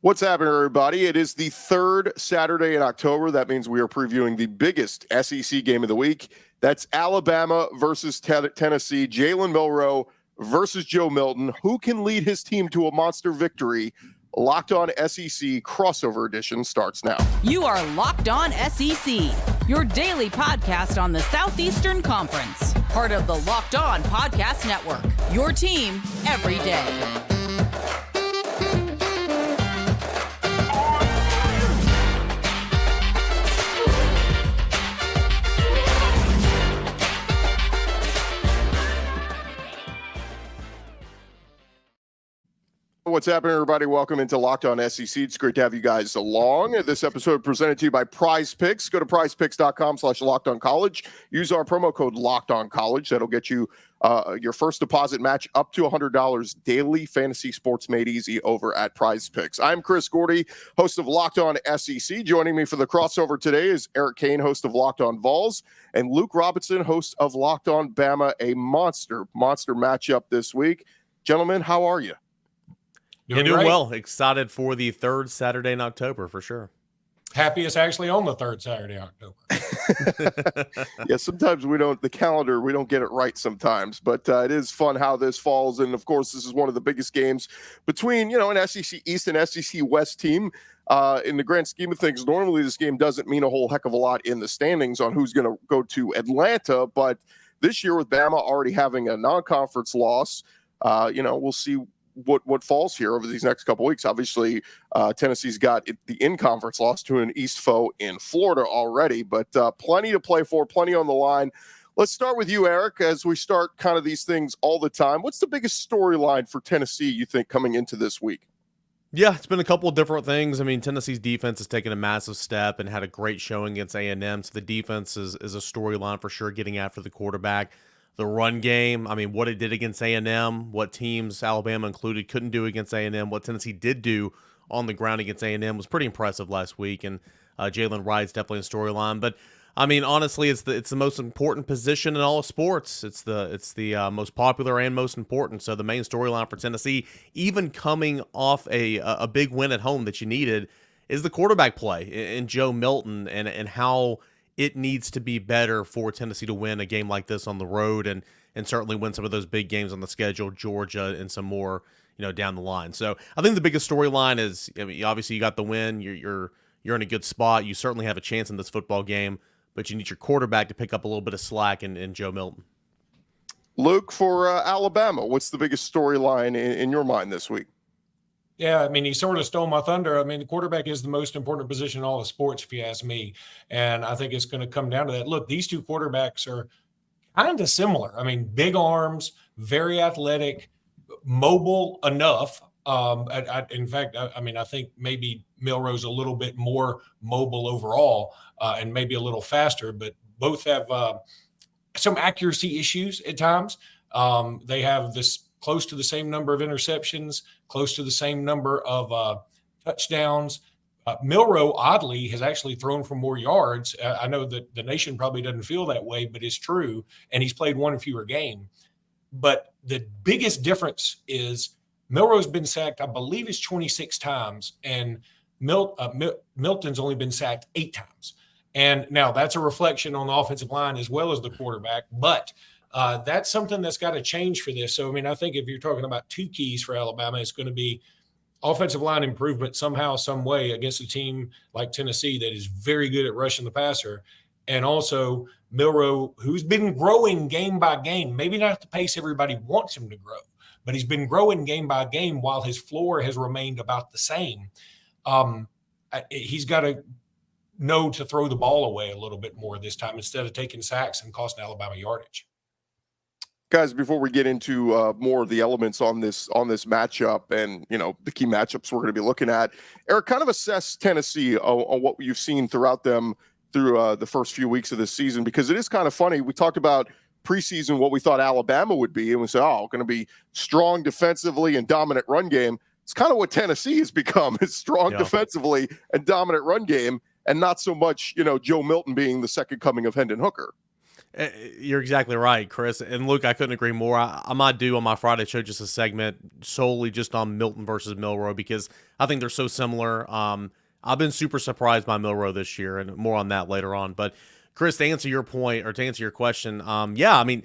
What's happening, everybody? It is the third Saturday in October. That means we are previewing the biggest SEC game of the week. That's Alabama versus Tennessee. Jalen Milroe versus Joe Milton. Who can lead his team to a monster victory? Locked On SEC crossover edition starts now. You are Locked On SEC, your daily podcast on the Southeastern Conference. Part of the Locked On Podcast Network, your team every day. What's happening, everybody? Welcome into Locked On SEC. It's great to have you guys along. This episode presented to you by Prize Picks. Go to prizepicks.com/LockedOnCollege. Use our promo code LockedOnCollege. That'll get you your first deposit match up to $100 daily. Fantasy sports made easy over at Prize Picks. I'm Chris Gordy, host of Locked On SEC. Joining me for the crossover today is Eric Kane, host of Locked On Vols, and Luke Robinson, host of Locked On Bama. A monster matchup this week. Gentlemen, how are you? Doing well. Excited for the third Saturday in October, for sure. Happiest actually on the third Saturday in October. Yeah, sometimes we don't get it right sometimes, but it is fun how this falls. And of course, this is one of the biggest games between, an SEC East and SEC West team. In the grand scheme of things, normally this game doesn't mean a whole heck of a lot in the standings on who's going to go to Atlanta. But this year with Bama already having a non-conference loss, we'll see what falls here over these next couple weeks. Obviously, Tennessee's got the in-conference loss to an East foe in Florida already, but plenty to play for, plenty on the line. Let's start with you, Eric, as we start kind of these things all the time. What's the biggest storyline for Tennessee, you think, coming into this week? Yeah, it's been a couple of different things. I mean, Tennessee's defense has taken a massive step and had a great showing against A&M, so the defense is a storyline for sure, getting after the quarterback. The run game, I mean, what it did against A&M, what teams, Alabama included, couldn't do against A&M, what Tennessee did do on the ground against A&M was pretty impressive last week, and Jalen Wright's definitely a storyline. But, I mean, honestly, it's the most important position in all of sports. It's the most popular and most important. So the main storyline for Tennessee, even coming off a big win at home that you needed, is the quarterback play in Joe Milton and how it needs to be better for Tennessee to win a game like this on the road and certainly win some of those big games on the schedule, Georgia and some more, down the line. So I think the biggest storyline is, obviously you got the win. You're in a good spot. You certainly have a chance in this football game, but you need your quarterback to pick up a little bit of slack in Joe Milton. Luke, for Alabama, what's the biggest storyline in your mind this week? Yeah, I mean, he sort of stole my thunder. I mean, the quarterback is the most important position in all of sports, if you ask me. And I think it's going to come down to that. Look, these two quarterbacks are kind of similar. I mean, big arms, very athletic, mobile enough. In fact, I think maybe Milroe's a little bit more mobile overall and maybe a little faster, but both have some accuracy issues at times. They have this close to the same number of interceptions, close to the same number of touchdowns. Milroe, oddly, has actually thrown for more yards. I know that the nation probably doesn't feel that way, but it's true. And he's played one fewer game. But the biggest difference is Milroe's been sacked, I believe it's 26 times, and Milton's only been sacked 8 times. And now that's a reflection on the offensive line as well as the quarterback. But that's something that's got to change for this. So, I mean, I think if you're talking about two keys for Alabama, it's going to be offensive line improvement somehow, some way against a team like Tennessee that is very good at rushing the passer. And also Milroe, who's been growing game by game, maybe not at the pace everybody wants him to grow, but he's been growing game by game while his floor has remained about the same. He's got to know to throw the ball away a little bit more this time instead of taking sacks and costing Alabama yardage. Guys, before we get into more of the elements on this matchup and, the key matchups we're going to be looking at, Eric, kind of assess Tennessee on what you've seen throughout them through the first few weeks of this season, because it is kind of funny. We talked about preseason what we thought Alabama would be, and we said, going to be strong defensively and dominant run game. It's kind of what Tennessee has become. It's strong defensively and dominant run game, and not so much, Joe Milton being the second coming of Hendon Hooker. You're exactly right, Chris. And look, I couldn't agree more. I might do on my Friday show just a segment solely just on Milton versus Milroe because I think they're so similar. I've been super surprised by Milroe this year, and more on that later on. But Chris, to answer your point or to answer your question, yeah, I mean,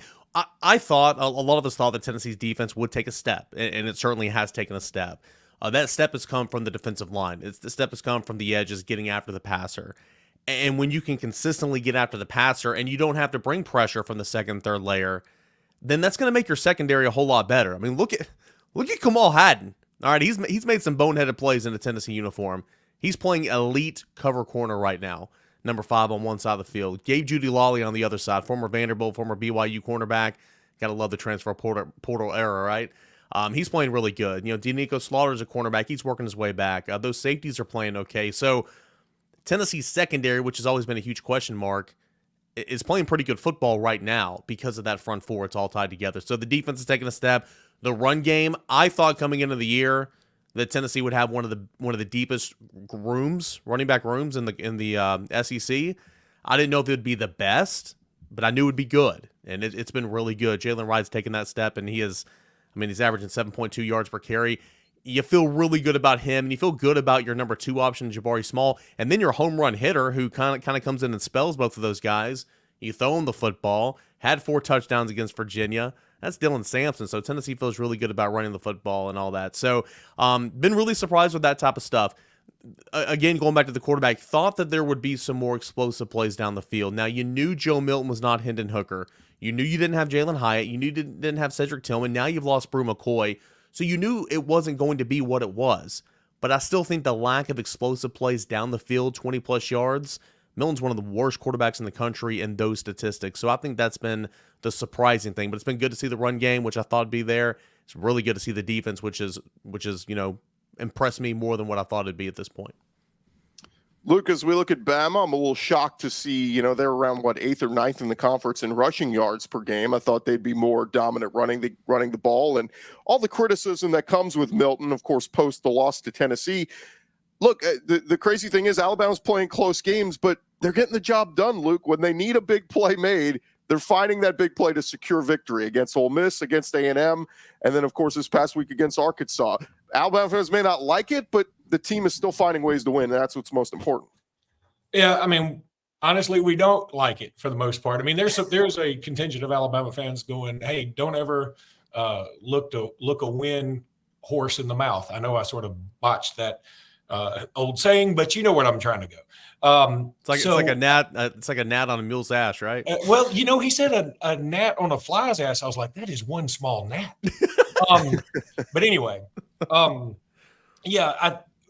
I thought a lot of us thought that Tennessee's defense would take a step, and it certainly has taken a step. That step has come from the defensive line. The step has come from the edges, getting after the passer. And when you can consistently get after the passer and you don't have to bring pressure from the second, third layer, then that's going to make your secondary a whole lot better. I mean, look at Kamal Haddon. All right, he's made some boneheaded plays in a Tennessee uniform. He's playing elite cover corner right now, number 5 on one side of the field. Gabe Judy-Lawley on the other side, former Vanderbilt, former BYU cornerback. Got to love the transfer portal era, right? He's playing really good. You know, Denico Slaughter's a cornerback. He's working his way back. Those safeties are playing okay. So Tennessee's secondary, which has always been a huge question mark, is playing pretty good football right now because of that front four. It's all tied together. So the defense is taking a step. The run game, I thought coming into the year that Tennessee would have one of the deepest running back rooms in the SEC. I didn't know if it would be the best, but I knew it would be good, and it's been really good. Jalen Wright's taken that step, and he's averaging 7.2 yards per carry. You feel really good about him, and you feel good about your number 2 option, Jabari Small, and then your home run hitter who kind of comes in and spells both of those guys. You throw him the football, had 4 touchdowns against Virginia. That's Dylan Sampson, so Tennessee feels really good about running the football and all that. So, been really surprised with that type of stuff. Again, going back to the quarterback, thought that there would be some more explosive plays down the field. Now, you knew Joe Milton was not Hendon Hooker. You knew you didn't have Jalen Hyatt. You knew you didn't have Cedric Tillman. Now you've lost Brew McCoy. So you knew it wasn't going to be what it was. But I still think the lack of explosive plays down the field, 20-plus yards, Milton's one of the worst quarterbacks in the country in those statistics. So I think that's been the surprising thing. But it's been good to see the run game, which I thought would be there. It's really good to see the defense, which is impressed me more than what I thought it'd be at this point. Luke, as we look at Bama, I'm a little shocked to see, they're around, 8th or 9th in the conference in rushing yards per game. I thought they'd be more dominant running the ball, and all the criticism that comes with Milton, of course, post the loss to Tennessee. Look, the crazy thing is Alabama's playing close games, but they're getting the job done, Luke. When they need a big play made, they're finding that big play to secure victory against Ole Miss, against A&M, and then, of course, this past week against Arkansas. Alabama fans may not like it, but the team is still finding ways to win, and that's what's most important. Yeah, I mean, honestly, we don't like it for the most part. I mean, there's a contingent of Alabama fans going, hey, don't ever look a win horse in the mouth. I know I sort of botched that old saying, but you know where I'm trying to go. It's like a gnat. It's like a gnat on a mule's ass, right? Well, he said a gnat on a fly's ass. I was like, that is one small gnat. But anyway,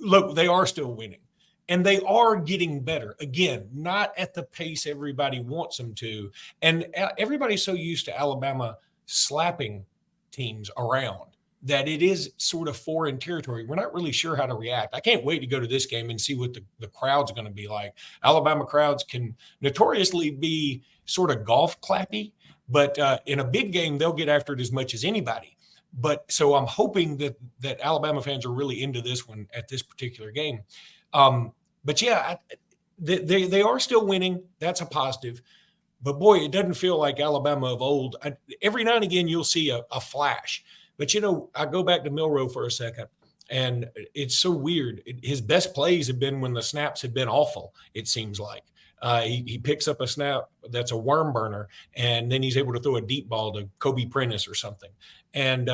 look, they are still winning, and they are getting better. Again, not at the pace everybody wants them to, and everybody's so used to Alabama slapping teams around that it is sort of foreign territory. We're not really sure how to react. I can't wait to go to this game and see what the crowd's going to be like. Alabama crowds can notoriously be sort of golf clappy, but in a big game, they'll get after it as much as anybody. But so I'm hoping that Alabama fans are really into this one at this particular game. But yeah, they are still winning. That's a positive. But boy, it doesn't feel like Alabama of old. Every now and again, you'll see a flash. But, I go back to Milroe for a second, and it's so weird. His best plays have been when the snaps have been awful, it seems like. He picks up a snap that's a worm burner, and then he's able to throw a deep ball to Kobe Prentice or something. And,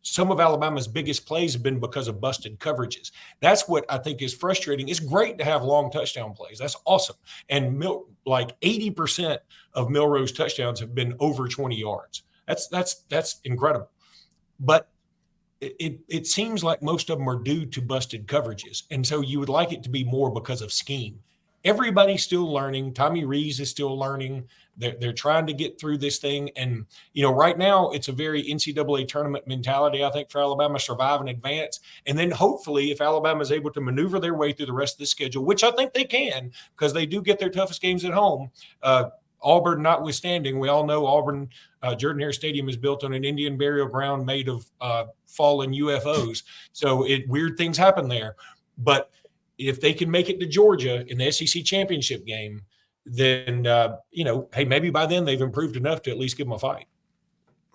some of Alabama's biggest plays have been because of busted coverages. That's what I think is frustrating. It's great to have long touchdown plays. That's awesome. And 80% of Milroe's touchdowns have been over 20 yards. That's incredible. But it seems like most of them are due to busted coverages. And so you would like it to be more because of scheme. Everybody's still learning. Tommy Rees is still learning. They're trying to get through this thing. And, right now it's a very NCAA tournament mentality, I think, for Alabama, survive and advance. And then hopefully if Alabama is able to maneuver their way through the rest of the schedule, which I think they can, because they do get their toughest games at home, Auburn notwithstanding, we all know Auburn, Jordan-Hare Stadium is built on an Indian burial ground made of fallen UFOs. So weird things happen there. But if they can make it to Georgia in the SEC championship game, then, hey, maybe by then they've improved enough to at least give them a fight.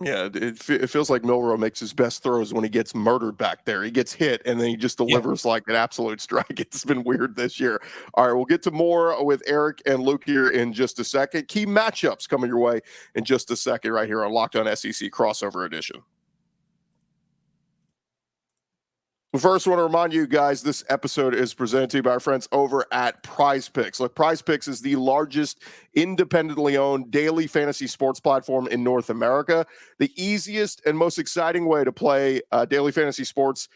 Yeah, it feels like Milroe makes his best throws when he gets murdered back there. He gets hit, and then he just delivers like an absolute strike. It's been weird this year. All right, we'll get to more with Eric and Luke here in just a second. Key matchups coming your way in just a second right here on Locked On SEC Crossover Edition. First, I want to remind you guys, this episode is presented to you by our friends over at Prize Picks. Look, Prize Picks is the largest independently owned daily fantasy sports platform in North America. The easiest and most exciting way to play daily fantasy sports,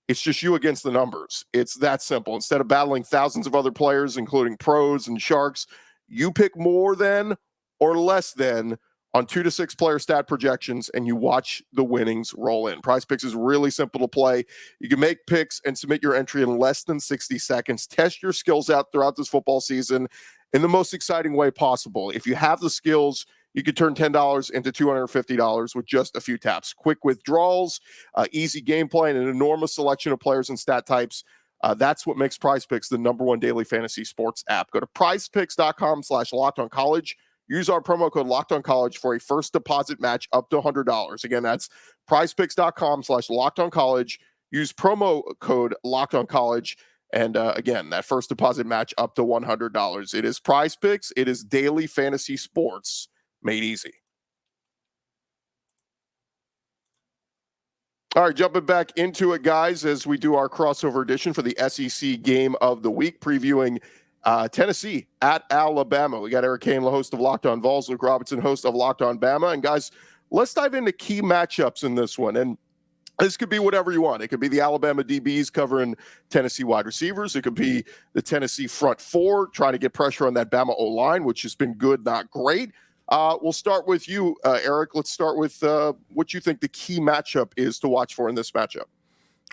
it's just you against the numbers. It's that simple. Instead of battling thousands of other players, including pros and sharks, you pick more than or less than on 2 to 6 player stat projections, and you watch the winnings roll in. Prize Picks is really simple to play. You can make picks and submit your entry in less than 60 seconds. Test your skills out throughout this football season in the most exciting way possible. If you have the skills, you could turn $10 into $250 with just a few taps. Quick withdrawals, easy gameplay, and an enormous selection of players and stat types. That's what makes Prize Picks the #1 daily fantasy sports app. Go to prizepicks.com/lockedoncollege. Use our promo code LOCKEDONCollege for a first deposit match up to $100. Again, that's prizepicks.com/lockedoncollege. Use promo code LOCKEDONCollege. And again, that first deposit match up to $100. It is Prize Picks. It is daily fantasy sports made easy. All right, jumping back into it, guys, as we do our crossover edition for the SEC game of the week, previewing Tennessee at Alabama. We got Eric Kane, the host of Locked On Vols, Luke Robinson, host of Locked On Bama. And guys, let's dive into key matchups in this one. And this could be whatever you want. It could be the Alabama DBs covering Tennessee wide receivers. It could be the Tennessee front four trying to get pressure on that Bama O-line, which has been good, not great. We'll start with you, Eric. Let's start with what you think the key matchup is to watch for in this matchup.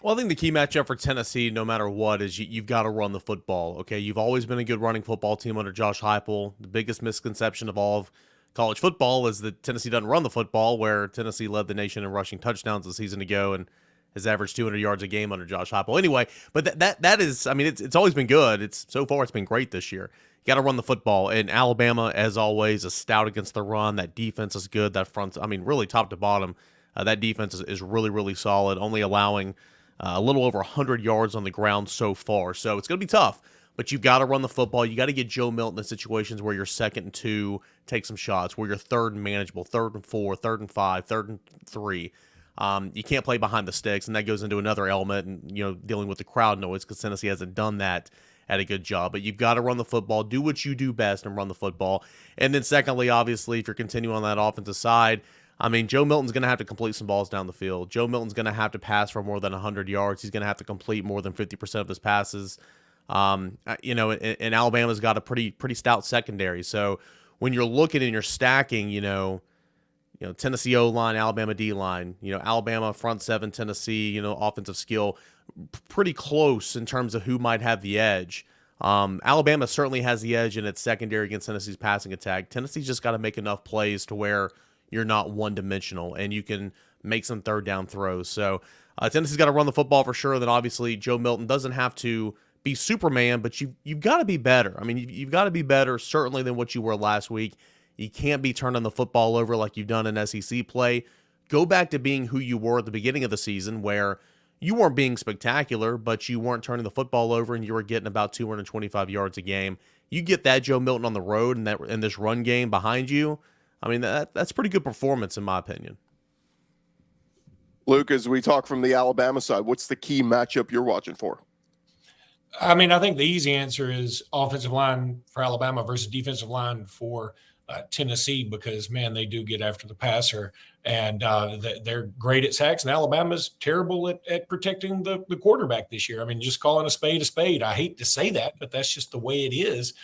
Well, I think the key matchup for Tennessee, no matter what, is you've got to run the football. Okay, you've always been a good running football team under Josh Heupel. The biggest misconception of all of college football is that Tennessee doesn't run the football, where Tennessee led the nation in rushing touchdowns a season ago and has averaged 200 yards a game under Josh Heupel. Anyway, but that is, I mean, it's always been good. So far it's been great this year. You got to run the football. And Alabama, as always, is stout against the run. That defense is good. That front, I mean, really top to bottom, that defense is really, really solid, only allowing a little over 100 yards on the ground so far. So it's going to be tough, but you've got to run the football. You got to get Joe Milton in situations where you're 2nd and 2, take some shots, where you're 3rd and manageable, 3rd and 4, 3rd and 5, 3rd and 3. You can't play behind the sticks, and that goes into another element, and dealing with the crowd noise, because Tennessee hasn't done that at a good job. But you've got to run the football, do what you do best, and run the football. And then secondly, obviously, if you're continuing on that offensive side, I mean, Joe Milton's going to have to complete some balls down the field. Joe Milton's going to have to pass for more than 100 yards. He's going to have to complete more than 50% of his passes. And Alabama's got a pretty stout secondary. So when you're looking and you're stacking, Tennessee O-line, Alabama D-line, Alabama front seven, Tennessee, offensive skill, pretty close in terms of who might have the edge. Alabama certainly has the edge in its secondary against Tennessee's passing attack. Tennessee's just got to make enough plays to where you're not one-dimensional, and you can make some third-down throws. So Tennessee's got to run the football for sure. Then obviously Joe Milton doesn't have to be Superman, but you've got to be better. I mean, you've got to be better certainly than what you were last week. You can't be turning the football over like you've done in SEC play. Go back to being who you were at the beginning of the season, where you weren't being spectacular, but you weren't turning the football over, and you were getting about 225 yards a game. You get that Joe Milton on the road and this run game behind you, I mean, that's pretty good performance in my opinion. Luke, as we talk from the Alabama side, what's the key matchup you're watching for? I mean, I think the easy answer is offensive line for Alabama versus defensive line for Tennessee, because, man, they do get after the passer, and they're great at sacks, and Alabama's terrible at protecting the quarterback this year. I mean, just calling a spade a spade. I hate to say that, but that's just the way it is.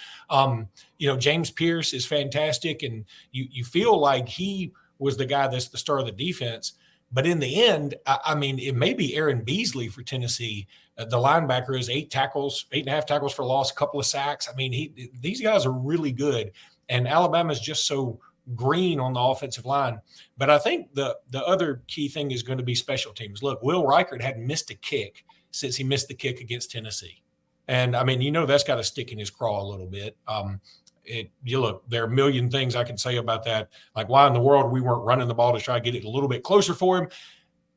James Pierce is fantastic, and you feel like he was the guy that's the star of the defense. But in the end, I mean, it may be Aaron Beasley for Tennessee. The linebacker is 8.5 tackles for loss, a couple of sacks. I mean, these guys are really good. And Alabama's just so green on the offensive line. But I think the other key thing is going to be special teams. Look, Will Reichert hadn't missed a kick since he missed the kick against Tennessee. And, I mean, that's got to stick in his craw a little bit. You look, there are a million things I can say about that. Like why in the world we weren't running the ball to try to get it a little bit closer for him.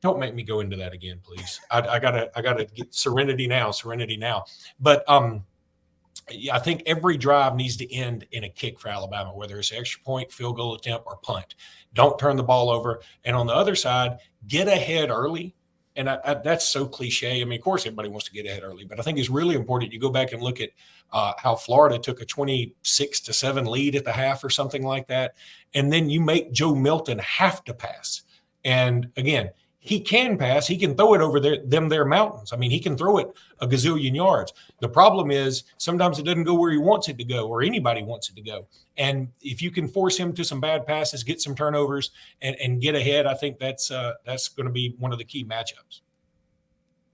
Don't make me go into that again, please. I gotta get serenity now. But I think every drive needs to end in a kick for Alabama, whether it's an extra point, field goal attempt, or punt. Don't turn the ball over. And on the other side, get ahead early. And that's so cliche. I mean, of course, everybody wants to get ahead early, but I think it's really important. You go back and look at how Florida took a 26-7 lead at the half or something like that. And then you make Joe Milton have to pass. And again, he can pass. He can throw it over their mountains. I mean, he can throw it a gazillion yards. The problem is sometimes it doesn't go where he wants it to go or anybody wants it to go. And if you can force him to some bad passes, get some turnovers, and get ahead, I think that's going to be one of the key matchups.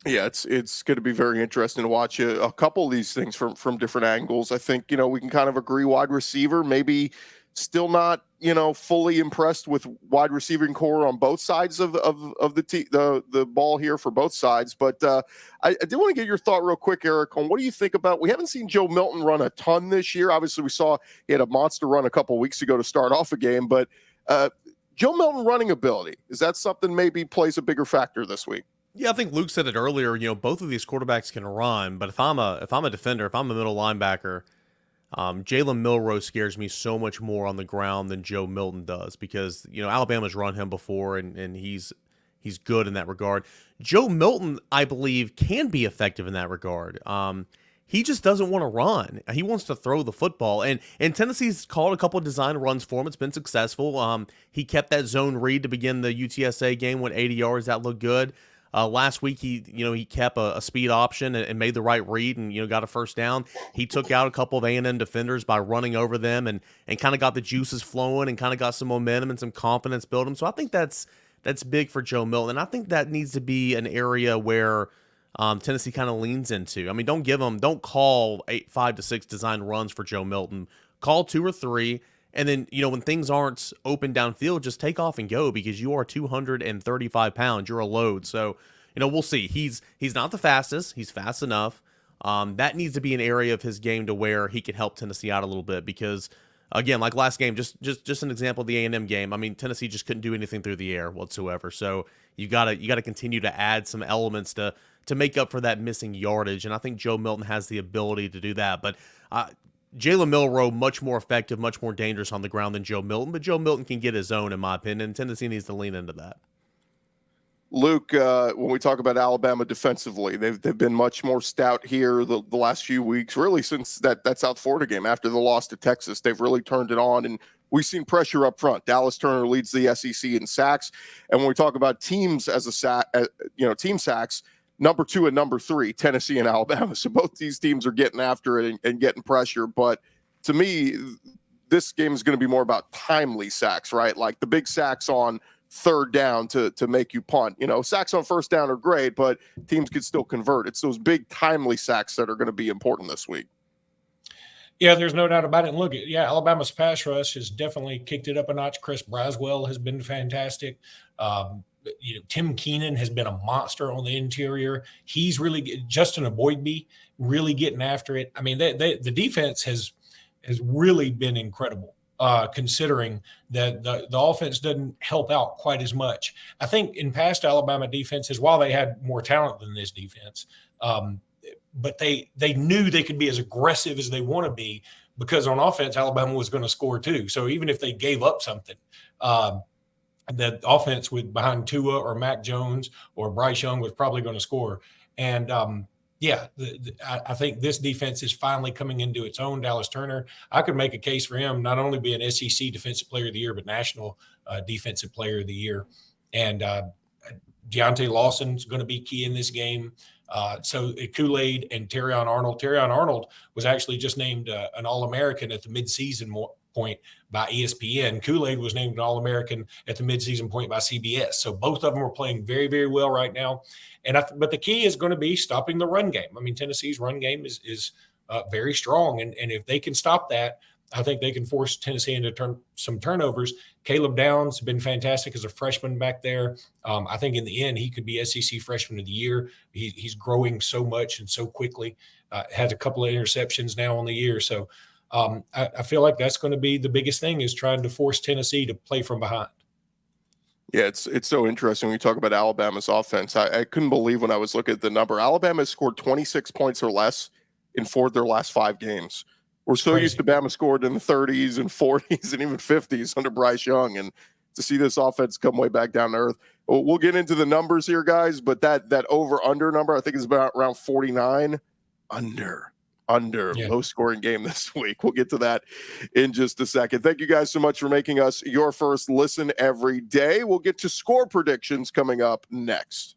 Yeah, it's going to be very interesting to watch a couple of these things from different angles. I think, we can kind of agree wide receiver, maybe still not, fully impressed with wide receiving core on both sides of the ball here for both sides. But I did want to get your thought real quick, Eric, on what do you think about, we haven't seen Joe Milton run a ton this year. Obviously, we saw he had a monster run a couple of weeks ago to start off a game, but Joe Milton running ability, is that something maybe plays a bigger factor this week? Yeah, I think Luke said it earlier. Both of these quarterbacks can run, but if I'm a defender, if I'm a middle linebacker, Jalen Milroe scares me so much more on the ground than Joe Milton does because Alabama's run him before and he's good in that regard. Joe Milton, I believe, can be effective in that regard. He just doesn't want to run. He wants to throw the football. And Tennessee's called a couple of design runs for him. It's been successful. He kept that zone read to begin the UTSA game, went 80 yards. That looked good. Last week, he kept a speed option and made the right read and, got a first down. He took out a couple of A&M defenders by running over them and kind of got the juices flowing and kind of got some momentum and some confidence building. So I think that's big for Joe Milton. And I think that needs to be an area where Tennessee kind of leans into. I mean, don't call 5 to 6 design runs for Joe Milton. Call 2 or 3. And then, when things aren't open downfield, just take off and go because you are 235 pounds. You're a load. So, we'll see. He's not the fastest. He's fast enough. That needs to be an area of his game to where he can help Tennessee out a little bit because, again, like last game, just an example of the A&M game. I mean, Tennessee just couldn't do anything through the air whatsoever. So you gotta continue to add some elements to make up for that missing yardage. And I think Joe Milton has the ability to do that. But Jalen Milroe, much more effective, much more dangerous on the ground than Joe Milton, but Joe Milton can get his own, in my opinion, and Tennessee needs to lean into that. Luke, when we talk about Alabama defensively, they've been much more stout here the last few weeks, really since that South Florida game. After the loss to Texas, they've really turned it on, and we've seen pressure up front. Dallas Turner leads the SEC in sacks, and when we talk about teams as team sacks, number 2 and number 3, Tennessee and Alabama. So both these teams are getting after it and getting pressure. But to me, this game is going to be more about timely sacks, right? Like the big sacks on third down to make you punt. Sacks on first down are great, but teams can still convert. It's those big timely sacks that are going to be important this week. Yeah, there's no doubt about it. And look, Alabama's pass rush has definitely kicked it up a notch. Chris Braswell has been fantastic. Tim Keenan has been a monster on the interior. He's really Justin Aboigbe really getting after it. I mean, the defense has really been incredible, considering that the offense doesn't help out quite as much. I think in past Alabama defenses, while they had more talent than this defense, but they knew they could be as aggressive as they want to be because on offense, Alabama was going to score too. So even if they gave up something, the offense behind Tua or Mac Jones or Bryce Young was probably going to score. And I think this defense is finally coming into its own. Dallas Turner, I could make a case for him not only being SEC Defensive Player of the Year, but National Defensive Player of the Year. And Deontay Lawson's going to be key in this game. So Kool-Aid and Terrion Arnold. Terrion Arnold was actually just named an All-American at the midseason point by ESPN. Kool-Aid was named an All-American at the midseason point by CBS. So both of them are playing very, very well right now. But the key is going to be stopping the run game. I mean, Tennessee's run game is very strong. And if they can stop that, I think they can force Tennessee into some turnovers. Caleb Downs has been fantastic as a freshman back there. I think in the end, he could be SEC Freshman of the Year. He's growing so much and so quickly. Has a couple of interceptions now on the year. So I feel like that's going to be the biggest thing, is trying to force Tennessee to play from behind. Yeah, it's so interesting when you talk about Alabama's offense. I couldn't believe when I was looking at the number. Alabama has scored 26 points or less in 4 of their last 5 games. We're so used to Bama scored in the 30s and 40s and even 50s under Bryce Young, and to see this offense come way back down to earth. We'll get into the numbers here, guys, but that over-under number I think is about around 49. Under low scoring game this week. We'll get to that in just a second. Thank you guys so much for making us your first listen every day. We'll get to score predictions coming up next.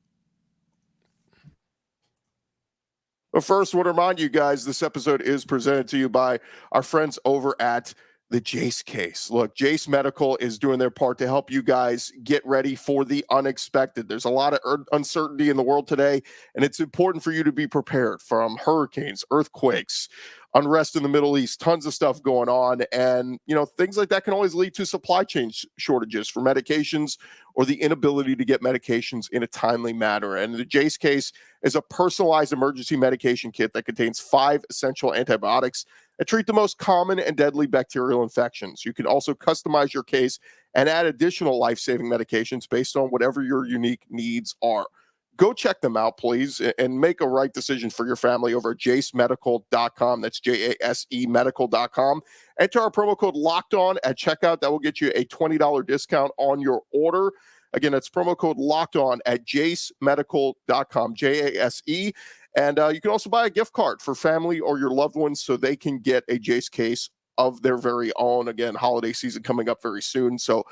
But first, I want to remind you guys, this episode is presented to you by our friends over at the Jace case. Look, Jace Medical is doing their part to help you guys get ready for the unexpected. There's a lot of uncertainty in the world today, and it's important for you to be prepared from hurricanes, earthquakes, unrest in the Middle East, tons of stuff going on. And, things like that can always lead to supply chain shortages for medications or the inability to get medications in a timely manner. And the Jace case is a personalized emergency medication kit that contains 5 essential antibiotics that treat the most common and deadly bacterial infections. You can also customize your case and add additional life-saving medications based on whatever your unique needs are. Go check them out, please, and make a right decision for your family over at jacemedical.com. That's JASE medical.com. Enter our promo code LOCKEDON at checkout. That will get you a $20 discount on your order. Again, that's promo code LOCKEDON at jacemedical.com, JASE. And you can also buy a gift card for family or your loved ones so they can get a Jace case of their very own. Again, holiday season coming up very soon. So,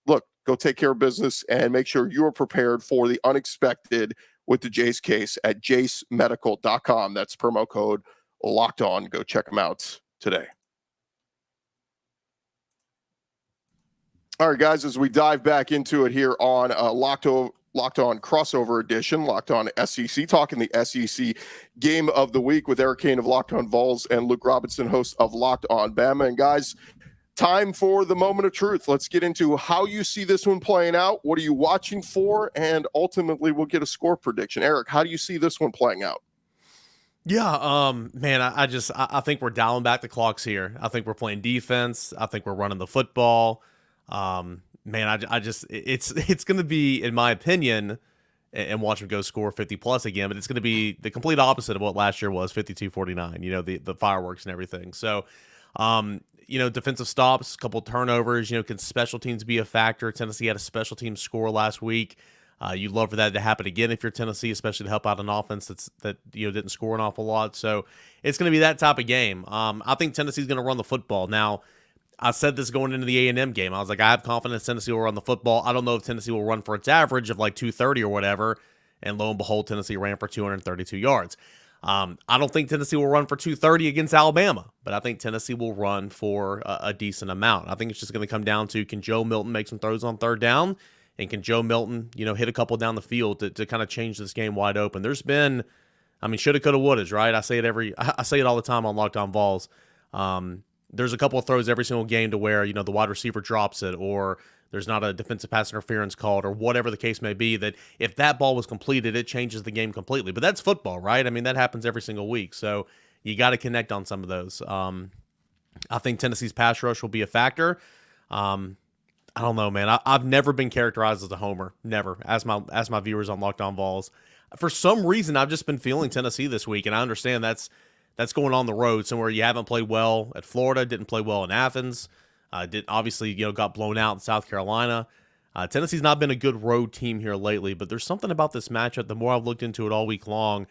look, go take care of business and make sure you are prepared for the unexpected with the Jace case at jacemedical.com. That's promo code Locked On. Go check them out today. All right, guys, as we dive back into it here on Locked On crossover edition, Locked On SEC, talking the SEC game of the week with Eric Kane of Locked On Vols and Luke Robinson, host of Locked On Bama. And guys, time for the moment of truth. Let's get into how you see this one playing out. What are you watching for? And ultimately, we'll get a score prediction. Eric, how do you see this one playing out? Yeah, man, I think we're dialing back the clocks here. I think we're playing defense. I think we're running the football. Man, it's going to be, in my opinion, and watch him go score 50 plus again, but it's going to be the complete opposite of what last year was, 52-49, the fireworks and everything. So, defensive stops, a couple turnovers, can special teams be a factor? Tennessee had a special team score last week. You'd love for that to happen again if you're Tennessee, especially to help out an offense that didn't score an awful lot. So it's going to be that type of game. I think Tennessee's going to run the football. Now, I said this going into the A&M game. I was like, I have confidence Tennessee will run the football. I don't know if Tennessee will run for its average of like 230 or whatever. And lo and behold, Tennessee ran for 232 yards. I don't think Tennessee will run for 230 against Alabama, but I think Tennessee will run for a decent amount. I think it's just going to come down to, can Joe Milton make some throws on third down? And can Joe Milton, hit a couple down the field to kind of change this game wide open? There's been, shoulda, coulda, wouldas, right? I say it all the time on Locked On Vols. There's a couple of throws every single game to where, the wide receiver drops it, or there's not a defensive pass interference called, or whatever the case may be, that if that ball was completed, it changes the game completely. But that's football, right? That happens every single week. So you got to connect on some of those. I think Tennessee's pass rush will be a factor. I don't know, man. I've never been characterized as a homer. Never. As my viewers on Locked On Vols. For some reason, I've just been feeling Tennessee this week, and I understand that's going on the road somewhere you haven't played well at Florida, didn't play well in Athens, got blown out in South Carolina. Tennessee's not been a good road team here lately, but there's something about this matchup. The more I've looked into it all week long,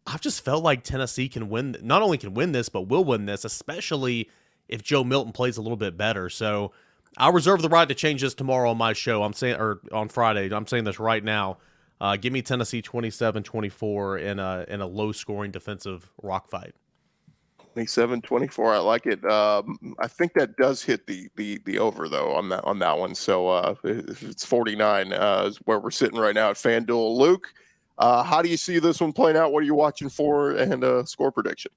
I've just felt like Tennessee can win. Not only can win this, but will win this, especially if Joe Milton plays a little bit better. So I'll reserve the right to change this tomorrow on my show. Or on Friday. I'm saying this right now. Give me Tennessee 27-24 in a low-scoring defensive rock fight. 27-24. I like it. I think that does hit the over though on that one. So it's 49 is where we're sitting right now at FanDuel. Luke, how do you see this one playing out? What are you watching for? And score prediction?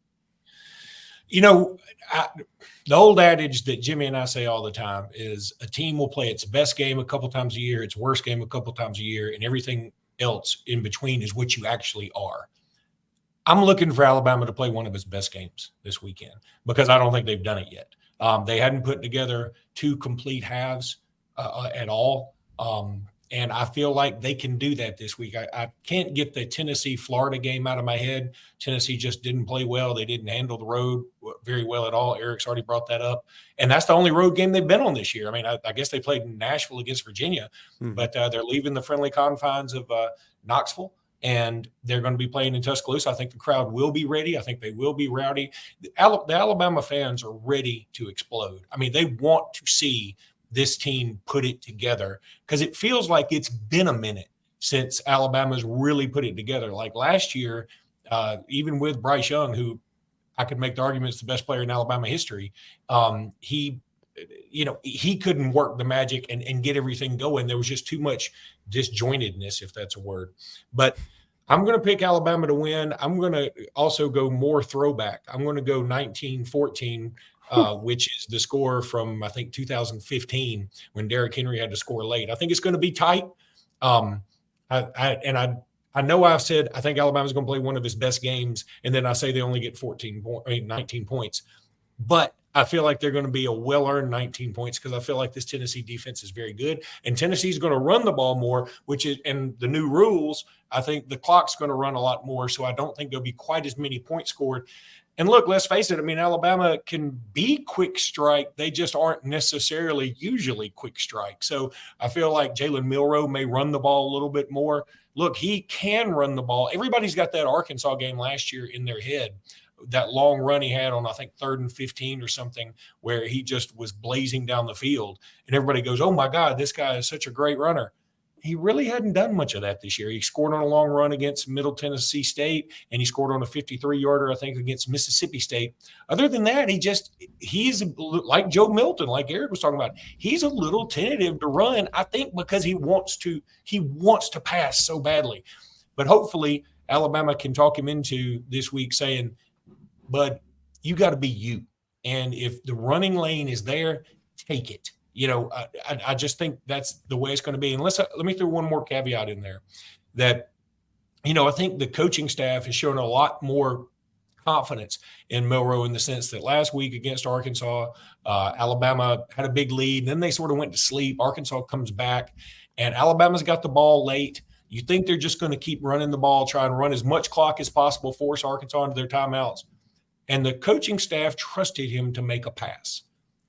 The old adage that Jimmy and I say all the time is a team will play its best game a couple times a year, its worst game a couple times a year, and everything else in between is what you actually are. I'm looking for Alabama to play one of its best games this weekend because I don't think they've done it yet. They hadn't put together two complete halves at all. And I feel like they can do that this week. I can't get the Tennessee-Florida game out of my head. Tennessee just didn't play well. They didn't handle the road very well at all. Eric's already brought that up. And that's the only road game they've been on this year. I mean, I guess they played in Nashville against Virginia, but they're leaving the friendly confines of Knoxville. And they're going to be playing in Tuscaloosa. I think the crowd will be ready. I think they will be rowdy. The Alabama fans are ready to explode. I mean, they want to see this team put it together because it feels like it's been a minute since Alabama's really put it together. Like last year, even with Bryce Young, who I could make the argument is the best player in Alabama history, he couldn't work the magic and get everything going. There was just too much disjointedness, if that's a word. But I'm going to pick Alabama to win. I'm going to also go more throwback. I'm going to go 19-14, which is the score from, I think, 2015 when Derrick Henry had to score late. I think it's going to be tight. I know I've said I think Alabama's going to play one of his best games, and then I say they only get 19 points. But I feel like they're going to be a well-earned 19 points because I feel like this Tennessee defense is very good. And Tennessee's going to run the ball more, and the new rules, I think the clock's going to run a lot more. So I don't think there'll be quite as many points scored. And look, let's face it. I mean, Alabama can be quick strike. They just aren't necessarily usually quick strike. So I feel like Jalen Milroe may run the ball a little bit more. Look, he can run the ball. Everybody's got that Arkansas game last year in their head. That long run he had on, I think, 3rd and 15 or something, where he just was blazing down the field. And everybody goes, oh, my God, this guy is such a great runner. He really hadn't done much of that this year. He scored on a long run against Middle Tennessee State, and he scored on a 53-yarder, I think, against Mississippi State. Other than that, he's like Joe Milton, like Eric was talking about. He's a little tentative to run, I think, because he wants to pass so badly. But hopefully Alabama can talk him into this week saying, Bud, you got to be you. And if the running lane is there, take it. I just think that's the way it's going to be. And let me throw one more caveat in there that, I think the coaching staff has shown a lot more confidence in Milroe in the sense that last week against Arkansas, Alabama had a big lead. Then they sort of went to sleep. Arkansas comes back, and Alabama's got the ball late. You think they're just going to keep running the ball, try and run as much clock as possible, force Arkansas into their timeouts. And the coaching staff trusted him to make a pass.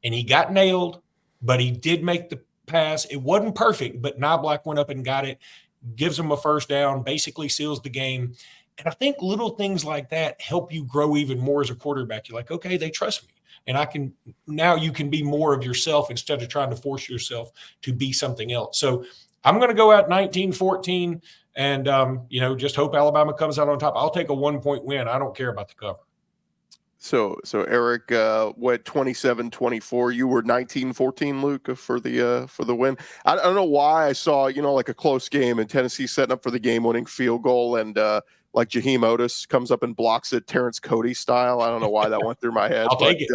And he got nailed, but he did make the pass. It wasn't perfect, but Knobloch went up and got it, gives him a first down, basically seals the game. And I think little things like that help you grow even more as a quarterback. You're like, okay, they trust me. And now you can be more of yourself instead of trying to force yourself to be something else. So I'm going to go out 19-14 and, just hope Alabama comes out on top. I'll take a 1-point win. I don't care about the cover. So Eric went 27-24. You were 19-14, Luke, for the win. I don't know why I saw, like a close game and Tennessee setting up for the game-winning field goal, and like Jaheim Otis comes up and blocks it, Terrence Cody style. I don't know why that went through my head. I'll take it.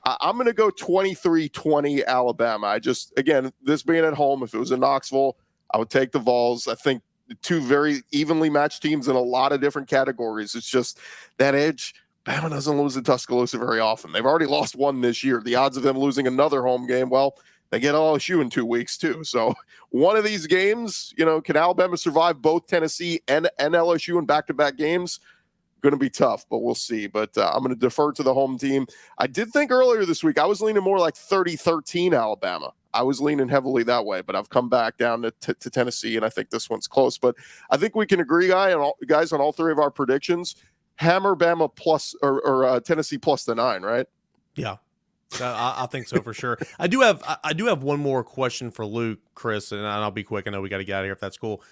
I'm going to go 23-20 Alabama. Again, this being at home, if it was in Knoxville, I would take the Vols. I think two very evenly matched teams in a lot of different categories. It's just that edge. Bama doesn't lose in Tuscaloosa very often. They've already lost one this year. The odds of them losing another home game, well, they get LSU in 2 weeks too. So one of these games, can Alabama survive both Tennessee and LSU in back-to-back games? Going to be tough, but we'll see. But I'm going to defer to the home team. I did think earlier this week I was leaning more like 30-13 Alabama. I was leaning heavily that way, but I've come back down to Tennessee, and I think this one's close. But I think we can agree, guys, on all three of our predictions. Hammer Bama plus or Tennessee plus the 9, right? Yeah, I think so for sure. I do have one more question for Luke, Chris, and I'll be quick. I know we got to get out of here if that's cool.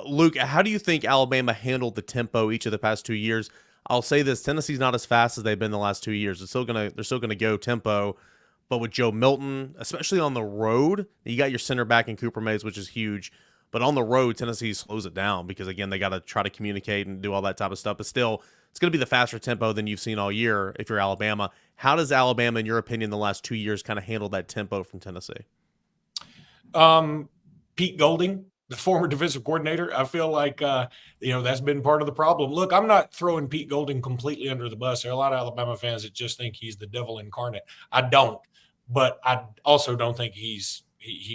Luke, how do you think Alabama handled the tempo each of the past 2 years? I'll say this: Tennessee's not as fast as they've been the last 2 years. They're still gonna go tempo, but with Joe Milton, especially on the road, you got your center back in Cooper Mays, which is huge. But on the road, Tennessee slows it down because, again, they got to try to communicate and do all that type of stuff. But still, it's going to be the faster tempo than you've seen all year if you're Alabama. How does Alabama, in your opinion, the last 2 years kind of handle that tempo from Tennessee? Pete Golding the former defensive coordinator. I feel like, that's been part of the problem. Look, I'm not throwing Pete Golding completely under the bus. There are a lot of Alabama fans that just think he's the devil incarnate. I don't, but I also don't think he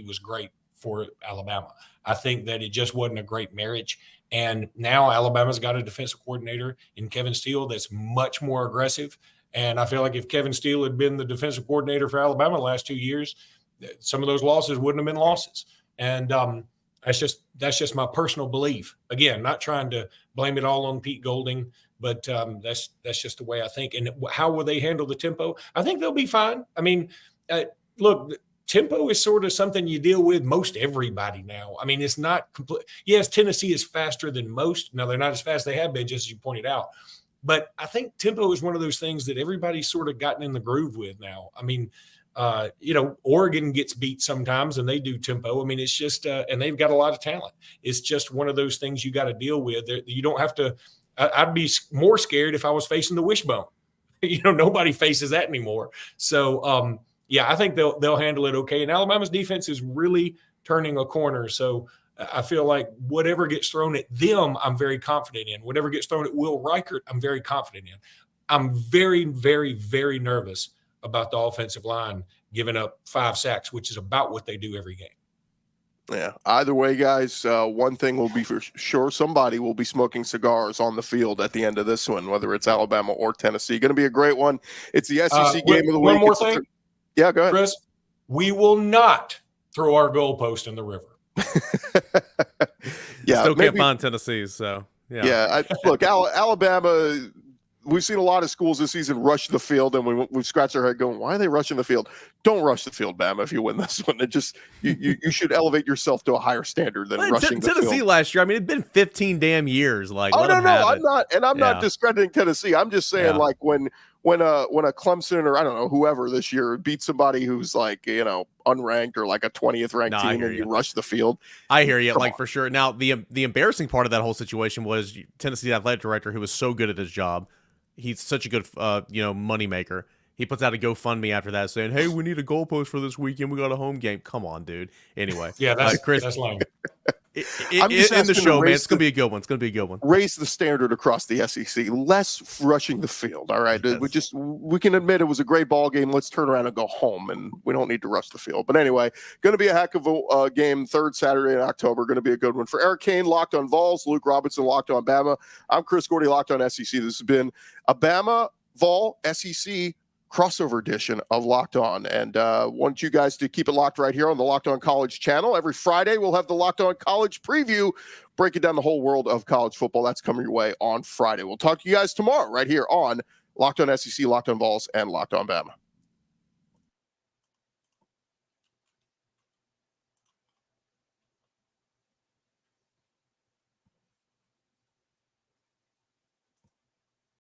was great for Alabama. I think that it just wasn't a great marriage. And now Alabama's got a defensive coordinator in Kevin Steele that's much more aggressive. And I feel like if Kevin Steele had been the defensive coordinator for Alabama the last 2 years, some of those losses wouldn't have been losses. And that's just my personal belief. Again, not trying to blame it all on Pete Golding, but that's just the way I think. And how will they handle the tempo? I think they'll be fine. I mean, look, tempo is sort of something you deal with most everybody now. I mean, it's not complete. Yes, Tennessee is faster than most. Now, they're not as fast as they have been, just as you pointed out. But I think tempo is one of those things that everybody's sort of gotten in the groove with now. I mean, Oregon gets beat sometimes and they do tempo. I mean, it's just, and they've got a lot of talent. It's just one of those things you got to deal with. You don't have to, I'd be more scared if I was facing the wishbone. Nobody faces that anymore. So, I think they'll handle it okay. And Alabama's defense is really turning a corner. So I feel like whatever gets thrown at them, I'm very confident in. Whatever gets thrown at Will Reichert, I'm very confident in. I'm very, very, very nervous about the offensive line giving up 5 sacks, which is about what they do every game. Yeah. Either way, guys, one thing will be for sure. Somebody will be smoking cigars on the field at the end of this one, whether it's Alabama or Tennessee. Going to be a great one. It's the SEC game of the week. One more thing. Yeah, go ahead. Chris, we will not throw our goalpost in the river. Yeah, still can't find Tennessee, so yeah. Look, Alabama. We've seen a lot of schools this season rush the field, and we've scratched our head going, "Why are they rushing the field?" Don't rush the field, Bama. If you win this one, you should elevate yourself to a higher standard than rushing the field. Tennessee last year. I mean, it'd been 15 damn years. Like, no, I'm not discrediting Tennessee. I'm just saying, like when a Clemson or I don't know whoever this year beats somebody who's like unranked or like a 20th ranked team, and you rush the field. I hear you, like for sure. Now the embarrassing part of that whole situation was Tennessee's athletic director, who was so good at his job. He's such a good, money maker. He puts out a GoFundMe after that saying, "Hey, we need a goalpost for this weekend. We got a home game." Come on, dude. Anyway, yeah, that's Chris. That's lame. In the show, man. It's gonna be a good one. It's gonna be a good one. Raise the standard across the SEC. Less rushing the field. All right, yes. we can admit it was a great ball game. Let's turn around and go home, and we don't need to rush the field. But anyway, going to be a heck of a game. Third Saturday in October. Going to be a good one for Eric Kane, locked on Vols. Luke Robinson, locked on Bama. I'm Chris Gordy, locked on SEC. This has been a Bama Vol SEC crossover edition of Locked On, and want you guys to keep it locked right here on the Locked On College channel. Every Friday we'll have the Locked On College preview, breaking down the whole world of college football. That's coming your way on Friday. We'll talk to you guys tomorrow right here on Locked On SEC, Locked On Vols, and Locked On Bama.